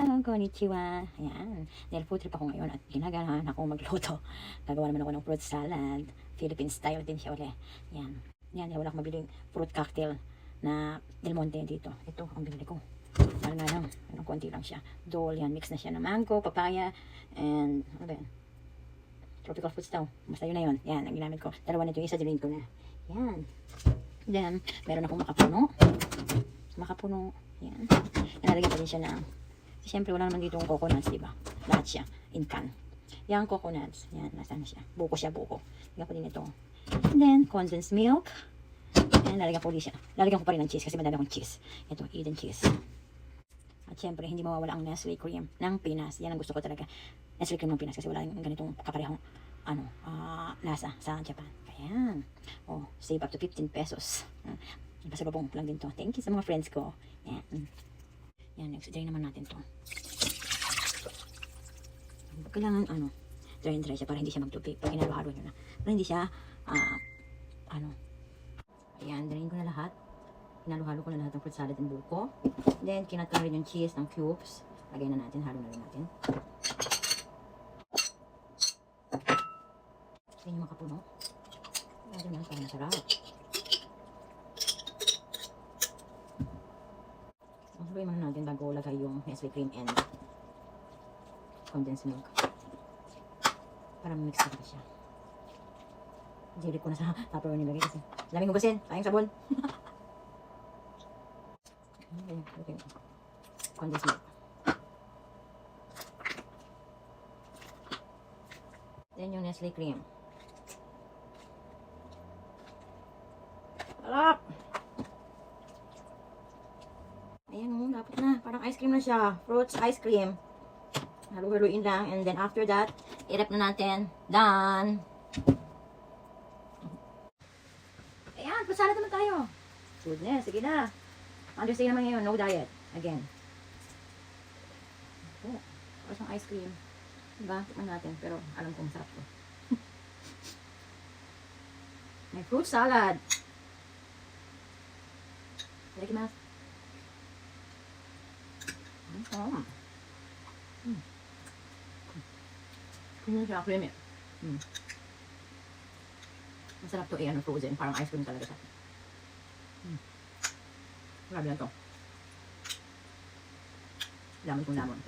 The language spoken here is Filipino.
Konnichiwa. Ayan. Dahil food trip ako ngayon at ginaganahan ako magluto. Gagawa naman ako ng fruit salad. Philippine style din siya ulit. Ayan. Yan, wala akong mabiling fruit cocktail na Del Monte dito. Ito ang binili ko. Ano na lang. Anong konti lang siya. Dole, yan. Mix na siya ng mango, papaya, and ano ba yan? Tropical fruits daw. Basta yun na yun. Yan, ang ginamit ko. Dalawa na ito. Isa din ko na. Yan. Then, meron akong makapuno. Makapuno. Yan. Nalagyan pa din siya ng siyempre, wala naman dito yung coconuts, diba? Lahat siya, in can. Yung coconuts, yan, nasaan na siya? Buko siya, buko. Lagyan ko din ito. And then, condensed milk. And lalagyan ko din siya. Lalagyan ko pa rin ng cheese kasi madami akong cheese. Ito, Eden cheese. At siyempre, hindi mawawala ang Nestle cream ng Pinas. Yan ang gusto ko talaga. Nestle cream ng Pinas kasi wala yung ganitong kaparehong lasa sa Japan. Ayan. Oh, save up to 15 pesos. Pasalubong lang din to. Thank you sa mga friends ko. Yan. Yan, next drain naman natin to. Kailangan, dry and dry siya para hindi siya magtupi. Pag hinalo-halo nyo na. Para hindi siya, ayan, drain ko na lahat. Hinalo-halo ko na lahat ng fruit salad and buko. Then, kinat ko na rin yung cheese ng cubes. Lagay na natin, halo na rin natin. Yan yung makapuno. Lalo na, para masarap. Sabihin muna natin bago lagay yung Nestle cream and condensed milk. Para mix na siya. Dilit ko na sa tupperware nilagay kasi laming hugasin. Tayong sabon. Okay. Condensed milk. Then yung Nestle cream. Sarap! Ayan, dapat na. Parang ice cream na siya. Fruits ice cream. Halu-haluin lang. And then after that, i-wrap na natin. Done! Ayan, fruit naman tayo. Goodness, sige na. Understand naman ngayon, no diet. Again. Oh, parang ice cream. Diba? Tikman natin. Pero alam kong masarap to. May fruit salad. Itadakimasu. Ano siya, creamy. Masarap to frozen. Parang ice cream talaga siya. Grabe lang to. Lamon kong lamon.